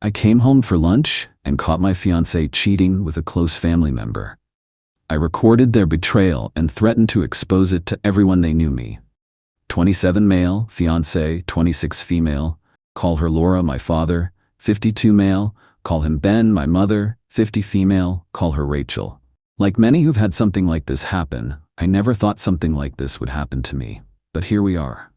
I came home for lunch and caught my fiancé cheating with a close family member. I recorded their betrayal and threatened to expose it to everyone they knew me. 27 male, fiancé, 26 female, call her Laura, my father. 52 male, call him Ben, my mother. 50 female, call her Rachel. Like many who've had something like this happen, I never thought something like this would happen to me. But here we are.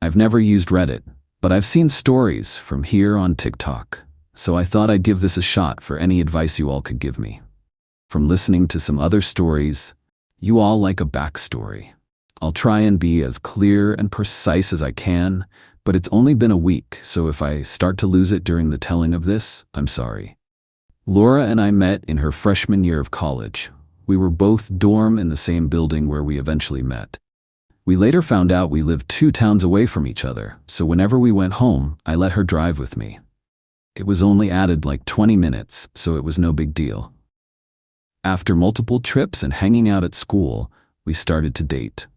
I've never used Reddit, but I've seen stories from here on TikTok. So I thought I'd give this a shot for any advice you all could give me. From listening to some other stories, you all like a backstory. I'll try and be as clear and precise as I can, but it's only been a week, so if I start to lose it during the telling of this, I'm sorry. Laura and I met in her freshman year of college. We were both dorm in the same building where we eventually met. We later found out we lived 2 towns away from each other, so whenever we went home, I let her drive with me. It was only added like 20 minutes, so it was no big deal. After multiple trips and hanging out at school, we started to date.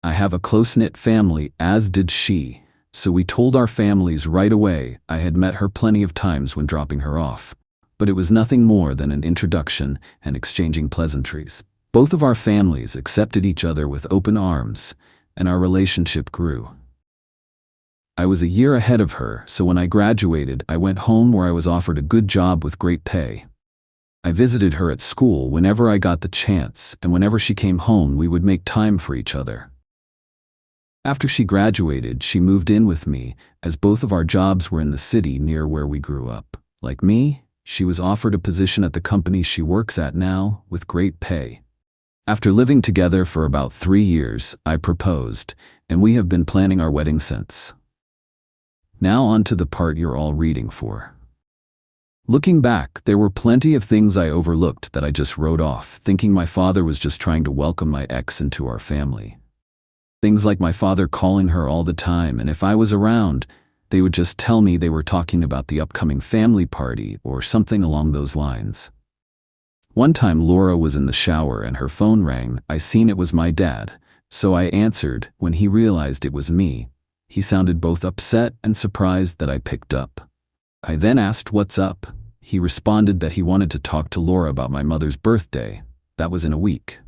I have a close-knit family, as did she, so we told our families right away. I had met her plenty of times when dropping her off, but it was nothing more than an introduction and exchanging pleasantries. Both of our families accepted each other with open arms, and our relationship grew. I was a year ahead of her, so when I graduated, I went home where I was offered a good job with great pay. I visited her at school whenever I got the chance, and whenever she came home, we would make time for each other. After she graduated, she moved in with me, as both of our jobs were in the city near where we grew up. Like me, she was offered a position at the company she works at now, with great pay. After living together for about 3 years, I proposed, and we have been planning our wedding since. Now on to the part you're all reading for. Looking back, there were plenty of things I overlooked that I just wrote off, thinking my father was just trying to welcome my ex into our family. Things like my father calling her all the time, and if I was around, they would just tell me they were talking about the upcoming family party or something along those lines. One time Laura was in the shower and her phone rang. I seen it was my dad, so I answered. When he realized it was me, he sounded both upset and surprised that I picked up. I then asked what's up. He responded that he wanted to talk to Laura about my mother's birthday. That was in a week.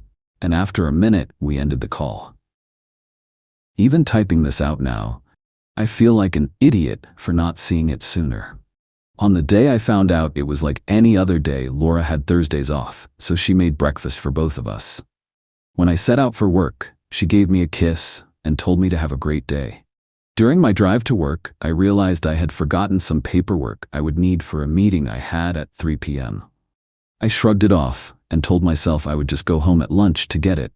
And after a minute, we ended the call. Even typing this out now, I feel like an idiot for not seeing it sooner. On the day I found out, it was like any other day. Laura had Thursdays off, so she made breakfast for both of us. When I set out for work, she gave me a kiss and told me to have a great day. During my drive to work, I realized I had forgotten some paperwork I would need for a meeting I had at 3 p.m. I shrugged it off and told myself I would just go home at lunch to get it.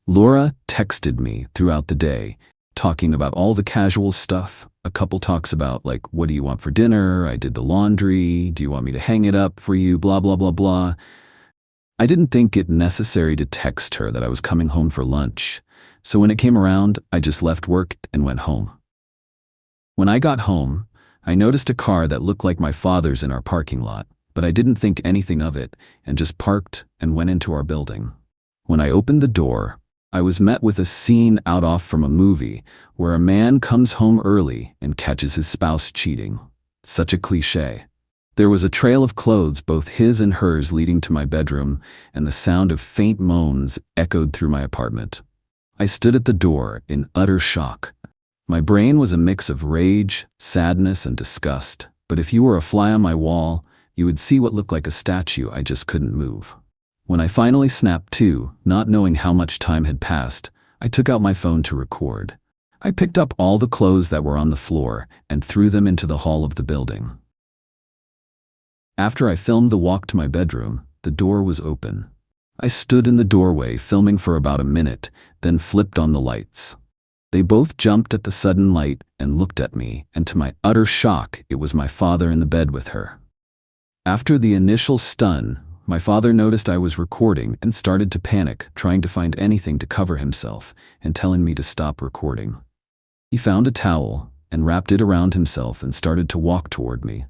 Laura texted me throughout the day, talking about all the casual stuff. A couple talks about like, what do you want for dinner? I did the laundry. Do you want me to hang it up for you? Blah, blah, blah, blah. I didn't think it necessary to text her that I was coming home for lunch. So when it came around, I just left work and went home. When I got home, I noticed a car that looked like my father's in our parking lot, but I didn't think anything of it and just parked and went into our building. When I opened the door, I was met with a scene out off from a movie where a man comes home early and catches his spouse cheating. Such a cliché. There was a trail of clothes, both his and hers, leading to my bedroom, and the sound of faint moans echoed through my apartment. I stood at the door in utter shock. My brain was a mix of rage, sadness, and disgust, but if you were a fly on my wall, you would see what looked like a statue. I just couldn't move. When I finally snapped to, not knowing how much time had passed, I took out my phone to record. I picked up all the clothes that were on the floor and threw them into the hall of the building. After I filmed the walk to my bedroom, the door was open. I stood in the doorway filming for about a minute, then flipped on the lights. They both jumped at the sudden light and looked at me, and to my utter shock, it was my father in the bed with her. After the initial stun, my father noticed I was recording and started to panic, trying to find anything to cover himself and telling me to stop recording. He found a towel and wrapped it around himself and started to walk toward me.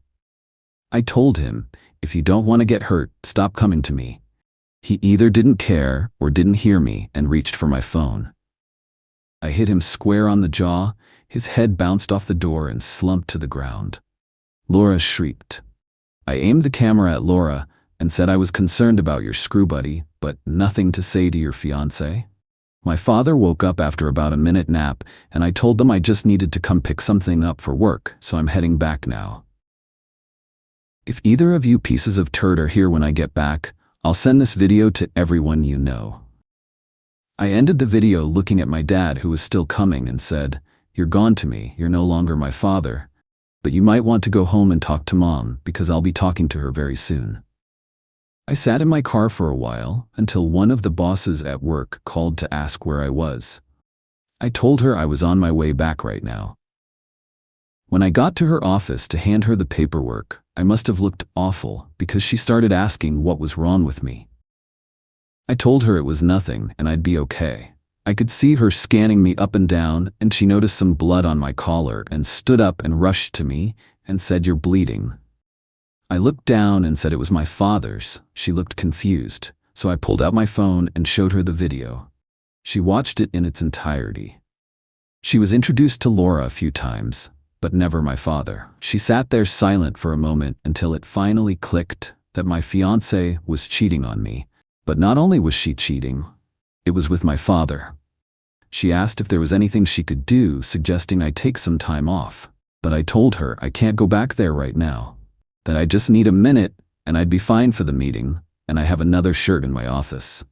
I told him, if you don't want to get hurt, stop coming to me. He either didn't care or didn't hear me and reached for my phone. I hit him square on the jaw. His head bounced off the door and slumped to the ground. Laura shrieked. I aimed the camera at Laura and said I was concerned about your screw buddy, but nothing to say to your fiancé. My father woke up after about a minute nap, and I told them I just needed to come pick something up for work, so I'm heading back now. If either of you pieces of turd are here when I get back, I'll send this video to everyone you know. I ended the video looking at my dad, who was still coming, and said, "You're gone to me, you're no longer my father, but you might want to go home and talk to Mom, because I'll be talking to her very soon." I sat in my car for a while until one of the bosses at work called to ask where I was. I told her I was on my way back right now. When I got to her office to hand her the paperwork, I must have looked awful because she started asking what was wrong with me. I told her it was nothing and I'd be okay. I could see her scanning me up and down, and she noticed some blood on my collar and stood up and rushed to me and said, "You're bleeding." I looked down and said it was my father's. She looked confused, so I pulled out my phone and showed her the video. She watched it in its entirety. She was introduced to Laura a few times, but never my father. She sat there silent for a moment until it finally clicked that my fiancé was cheating on me. But not only was she cheating, it was with my father. She asked if there was anything she could do, suggesting I take some time off. But I told her I can't go back there right now, that I just need a minute and I'd be fine for the meeting, and I have another shirt in my office.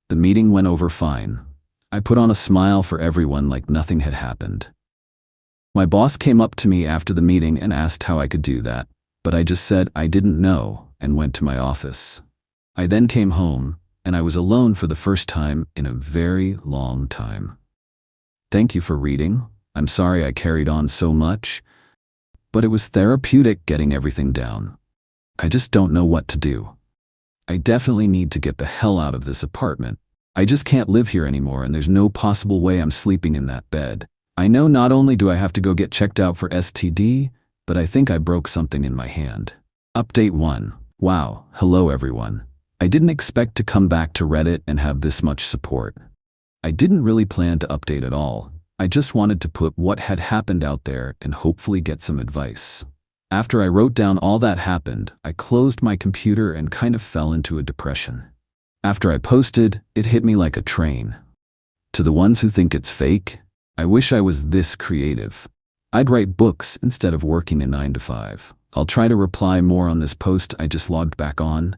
The meeting went over fine. I put on a smile for everyone like nothing had happened. My boss came up to me after the meeting and asked how I could do that, but I just said I didn't know and went to my office. I then came home, and I was alone for the first time in a very long time. Thank you for reading. I'm sorry I carried on so much, but it was therapeutic getting everything down. I just don't know what to do. I definitely need to get the hell out of this apartment. I just can't live here anymore, and there's no possible way I'm sleeping in that bed. I know not only do I have to go get checked out for STD, but I think I broke something in my hand. Update 1. Wow, hello everyone. I didn't expect to come back to Reddit and have this much support. I didn't really plan to update at all. I just wanted to put what had happened out there and hopefully get some advice. After I wrote down all that happened, I closed my computer and kind of fell into a depression. After I posted, it hit me like a train. To the ones who think it's fake, I wish I was this creative. I'd write books instead of working a 9 to 5. I'll try to reply more on this post I just logged back on,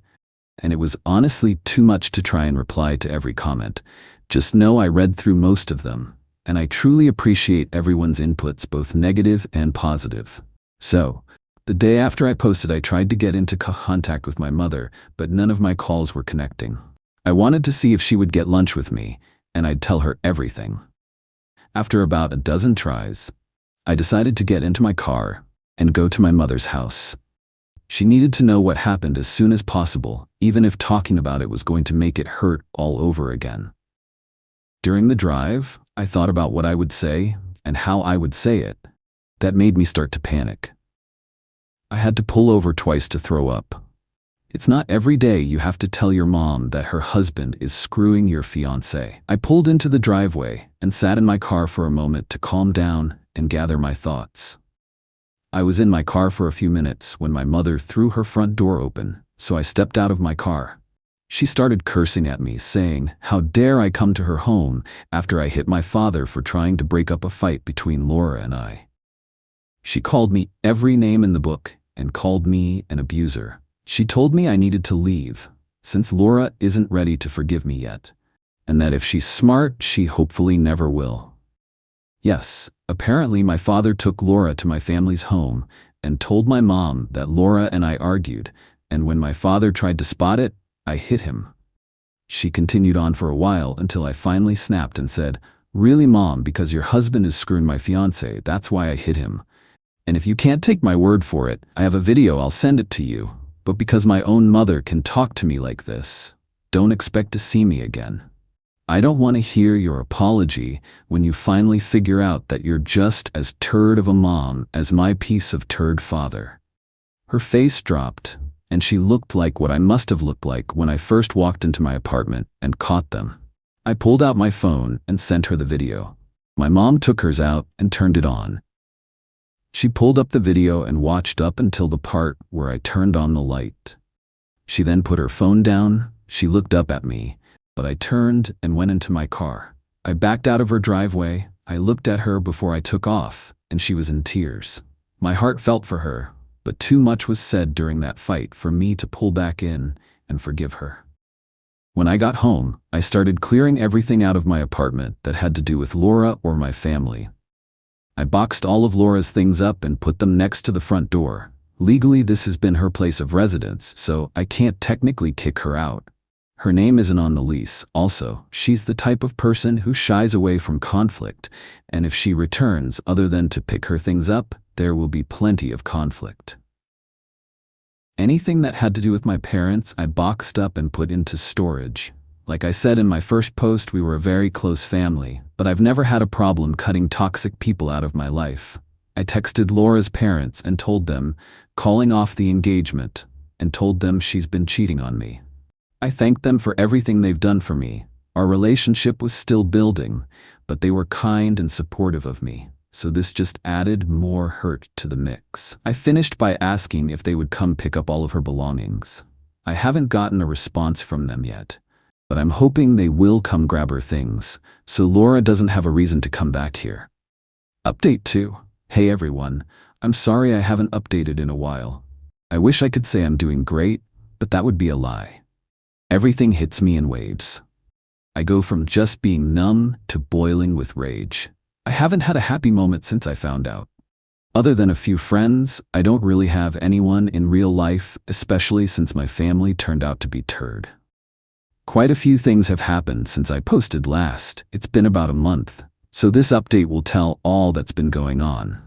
and it was honestly too much to try and reply to every comment. Just know I read through most of them, and I truly appreciate everyone's inputs, both negative and positive. So, the day after I posted, I tried to get into contact with my mother, but none of my calls were connecting. I wanted to see if she would get lunch with me, and I'd tell her everything. After about a dozen tries, I decided to get into my car and go to my mother's house. She needed to know what happened as soon as possible, even if talking about it was going to make it hurt all over again. During the drive, I thought about what I would say and how I would say it. That made me start to panic. I had to pull over twice to throw up. It's not every day you have to tell your mom that her husband is screwing your fiancé. I pulled into the driveway and sat in my car for a moment to calm down and gather my thoughts. I was in my car for a few minutes when my mother threw her front door open, so I stepped out of my car. She started cursing at me, saying, "How dare I come to her home after I hit my father for trying to break up a fight between Laura and I." She called me every name in the book and called me an abuser. She told me I needed to leave, since Laura isn't ready to forgive me yet, and that if she's smart, she hopefully never will. Yes, apparently my father took Laura to my family's home and told my mom that Laura and I argued, and when my father tried to spot it, I hit him. She continued on for a while until I finally snapped and said, "Really, Mom, because your husband is screwing my fiancé, that's why I hit him. And if you can't take my word for it, I have a video, I'll send it to you. But because my own mother can talk to me like this, don't expect to see me again. I don't want to hear your apology when you finally figure out that you're just as turd of a mom as my piece of turd father." Her face dropped, and she looked like what I must have looked like when I first walked into my apartment and caught them. I pulled out my phone and sent her the video. My mom took hers out and turned it on. She pulled up the video and watched up until the part where I turned on the light. She then put her phone down. She looked up at me, but I turned and went into my car. I backed out of her driveway. I looked at her before I took off, and she was in tears. My heart felt for her, but too much was said during that fight for me to pull back in and forgive her. When I got home, I started clearing everything out of my apartment that had to do with Laura or my family. I boxed all of Laura's things up and put them next to the front door. Legally, this has been her place of residence, so I can't technically kick her out. Her name isn't on the lease. Also, she's the type of person who shies away from conflict, and if she returns other than to pick her things up, there will be plenty of conflict. Anything that had to do with my parents, I boxed up and put into storage. Like I said in my first post, we were a very close family, but I've never had a problem cutting toxic people out of my life. I texted Laura's parents and told them, calling off the engagement, and told them she's been cheating on me. I thanked them for everything they've done for me. Our relationship was still building, but they were kind and supportive of me, so this just added more hurt to the mix. I finished by asking if they would come pick up all of her belongings. I haven't gotten a response from them yet, but I'm hoping they will come grab her things, so Laura doesn't have a reason to come back here. Update 2. Hey everyone, I'm sorry I haven't updated in a while. I wish I could say I'm doing great, but that would be a lie. Everything hits me in waves. I go from just being numb to boiling with rage. I haven't had a happy moment since I found out. Other than a few friends, I don't really have anyone in real life, especially since my family turned out to be turd. Quite a few things have happened since I posted last. It's been about a month, so this update will tell all that's been going on.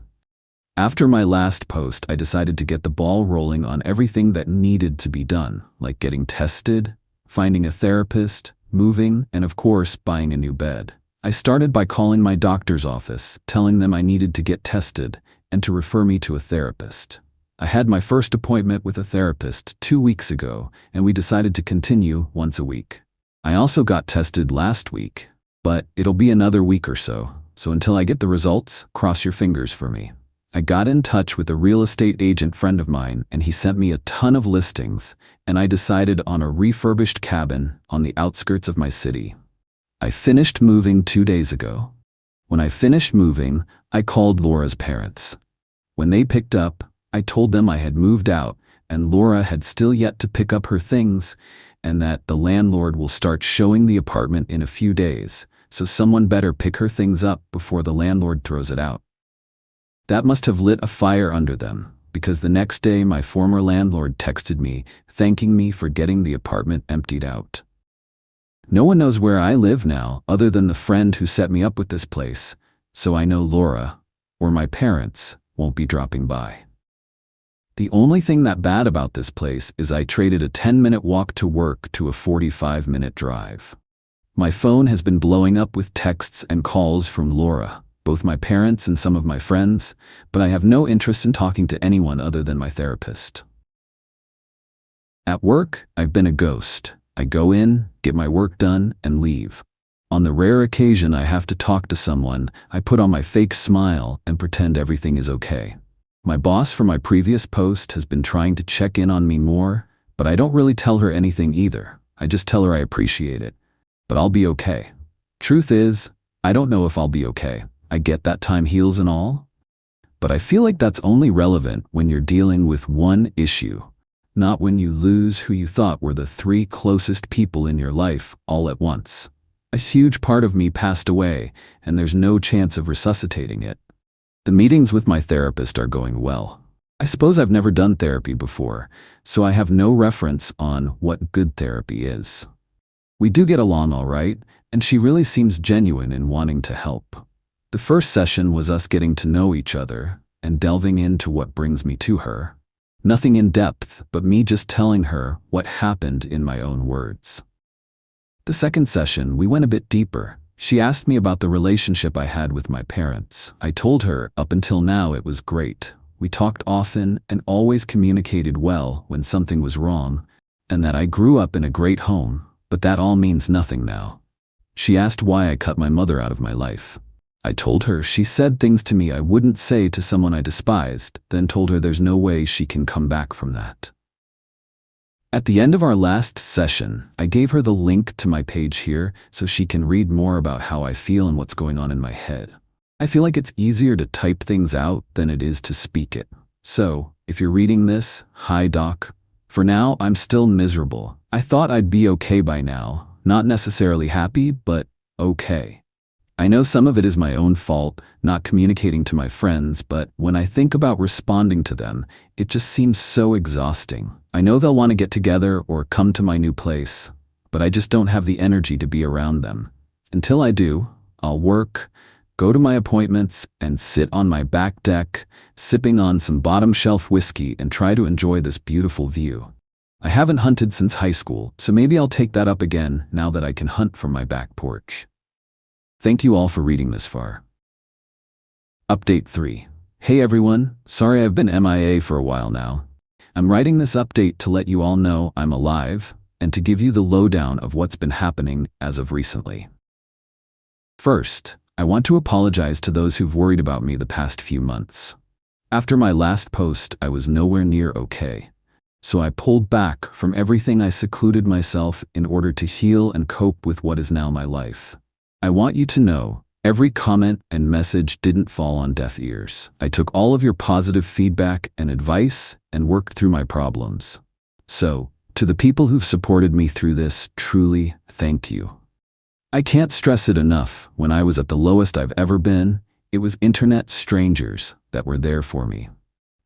After my last post, I decided to get the ball rolling on everything that needed to be done, like getting tested, finding a therapist, moving, and of course, buying a new bed. I started by calling my doctor's office, telling them I needed to get tested and to refer me to a therapist. I had my first appointment with a therapist 2 weeks ago, and we decided to continue once a week. I also got tested last week, but it'll be another week or so until I get the results, cross your fingers for me. I got in touch with a real estate agent friend of mine, and he sent me a ton of listings, and I decided on a refurbished cabin on the outskirts of my city. I finished moving 2 days ago. When I finished moving, I called Laura's parents. When they picked up, I told them I had moved out, and Laura had still yet to pick up her things, and that the landlord will start showing the apartment in a few days, so someone better pick her things up before the landlord throws it out. That must have lit a fire under them, because the next day my former landlord texted me, thanking me for getting the apartment emptied out. No one knows where I live now other than the friend who set me up with this place, so I know Laura, or my parents, won't be dropping by. The only thing that bad about this place is I traded a 10-minute walk to work to a 45-minute drive. My phone has been blowing up with texts and calls from Laura, both my parents and some of my friends, but I have no interest in talking to anyone other than my therapist. At work, I've been a ghost. I go in, get my work done, and leave. On the rare occasion I have to talk to someone, I put on my fake smile and pretend everything is okay. My boss from my previous post has been trying to check in on me more, but I don't really tell her anything either. I just tell her I appreciate it. But I'll be okay. Truth is, I don't know if I'll be okay. I get that time heals and all, but I feel like that's only relevant when you're dealing with one issue, not when you lose who you thought were the 3 closest people in your life all at once. A huge part of me passed away, and there's no chance of resuscitating it. The meetings with my therapist are going well. I suppose I've never done therapy before, so I have no reference on what good therapy is. We do get along all right, and she really seems genuine in wanting to help. The first session was us getting to know each other and delving into what brings me to her. Nothing in depth, but me just telling her what happened in my own words. The second session, we went a bit deeper. She asked me about the relationship I had with my parents. I told her up until now it was great. We talked often and always communicated well when something was wrong, and that I grew up in a great home, but that all means nothing now. She asked why I cut my mother out of my life. I told her she said things to me I wouldn't say to someone I despised, then told her there's no way she can come back from that. At the end of our last session, I gave her the link to my page here so she can read more about how I feel and what's going on in my head. I feel like it's easier to type things out than it is to speak it. So, if you're reading this, hi doc. For now, I'm still miserable. I thought I'd be okay by now. Not necessarily happy, but okay. I know some of it is my own fault, not communicating to my friends, but when I think about responding to them, it just seems so exhausting. I know they'll want to get together or come to my new place, but I just don't have the energy to be around them. Until I do, I'll work, go to my appointments, and sit on my back deck, sipping on some bottom-shelf whiskey and try to enjoy this beautiful view. I haven't hunted since high school, so maybe I'll take that up again now that I can hunt from my back porch. Thank you all for reading this far. Update 3. Hey everyone, sorry I've been MIA for a while now. I'm writing this update to let you all know I'm alive and to give you the lowdown of what's been happening as of recently. First, I want to apologize to those who've worried about me the past few months. After my last post, I was nowhere near okay. So I pulled back from everything. I secluded myself in order to heal and cope with what is now my life. I want you to know, every comment and message didn't fall on deaf ears. I took all of your positive feedback and advice and worked through my problems. So, to the people who've supported me through this, truly, thank you. I can't stress it enough, when I was at the lowest I've ever been, it was internet strangers that were there for me.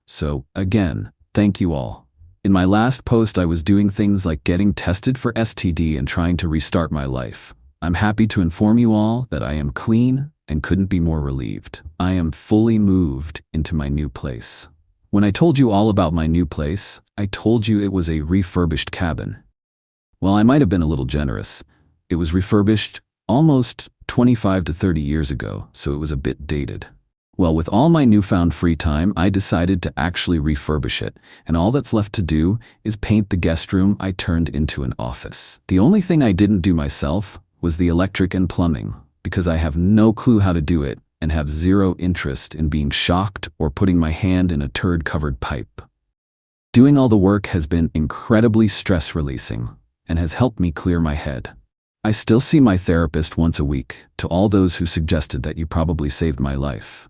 So, again, thank you all. In my last post I was doing things like getting tested for STD and trying to restart my life. I'm happy to inform you all that I am clean and couldn't be more relieved. I am fully moved into my new place. When I told you all about my new place, I told you it was a refurbished cabin. Well, I might have been a little generous. It was refurbished almost 25 to 30 years ago, so it was a bit dated. Well, with all my newfound free time, I decided to actually refurbish it, and all that's left to do is paint the guest room I turned into an office. The only thing I didn't do myself was the electric and plumbing, because I have no clue how to do it and have zero interest in being shocked or putting my hand in a turd-covered pipe. Doing all the work has been incredibly stress-releasing and has helped me clear my head. I still see my therapist once a week. To all those who suggested that, you probably saved my life.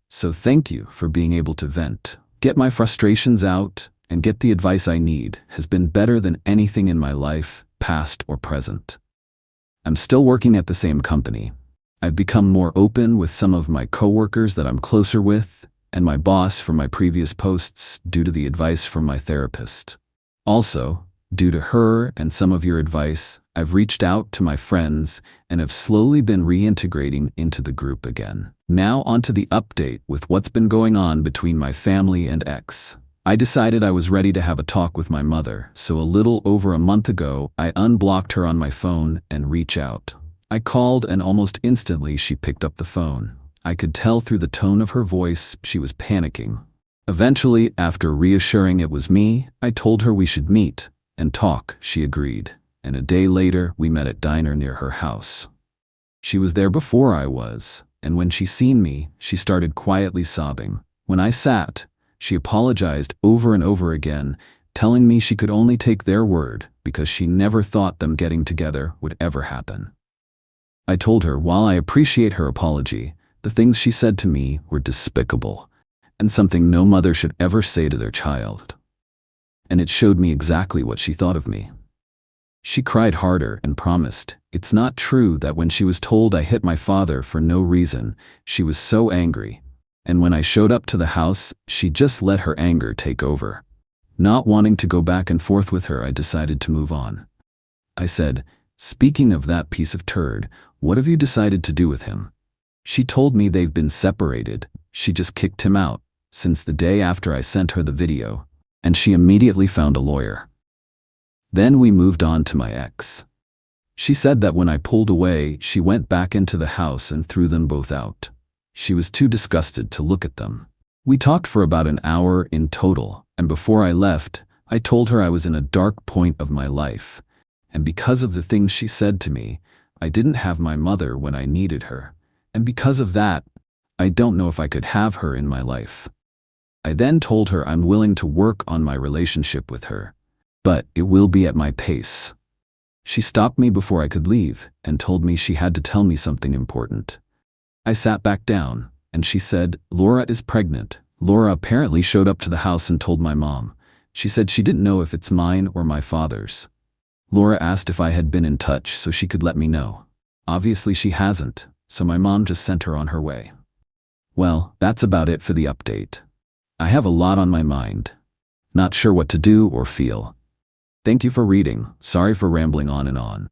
So thank you for being able to vent, get my frustrations out, and get the advice I need has been better than anything in my life, past or present. I'm still working at the same company. I've become more open with some of my coworkers that I'm closer with, and my boss from my previous posts due to the advice from my therapist. Also, due to her and some of your advice, I've reached out to my friends and have slowly been reintegrating into the group again. Now onto the update with what's been going on between my family and ex. I decided I was ready to have a talk with my mother, so a little over a month ago, I unblocked her on my phone and reached out. I called and almost instantly she picked up the phone. I could tell through the tone of her voice she was panicking. Eventually, after reassuring it was me, I told her we should meet and talk. She agreed, and a day later we met at diner near her house. She was there before I was, and when she seen me, she started quietly sobbing. When I sat, she apologized over and over again, telling me she could only take their word because she never thought them getting together would ever happen. I told her while I appreciate her apology, the things she said to me were despicable and something no mother should ever say to their child. And it showed me exactly what she thought of me. She cried harder and promised it's not true that when she was told I hit my father for no reason, she was so angry. And when I showed up to the house, she just let her anger take over. Not wanting to go back and forth with her, I decided to move on. I said, "Speaking of that piece of turd, what have you decided to do with him?" She told me they've been separated. She just kicked him out since the day after I sent her the video, and she immediately found a lawyer. Then we moved on to my ex. She said that when I pulled away, she went back into the house and threw them both out. She was too disgusted to look at them. We talked for about an hour in total, and before I left, I told her I was in a dark point of my life, and because of the things she said to me, I didn't have my mother when I needed her, And because of that, I don't know if I could have her in my life. I then told her I'm willing to work on my relationship with her, but it will be at my pace. She stopped me before I could leave and told me she had to tell me something important. I sat back down, and she said, "Laura is pregnant." Laura apparently showed up to the house and told my mom. She said she didn't know if it's mine or my father's. Laura asked if I had been in touch so she could let me know. Obviously she hasn't, so my mom just sent her on her way. Well, that's about it for the update. I have a lot on my mind. Not sure what to do or feel. Thank you for reading. Sorry for rambling on and on.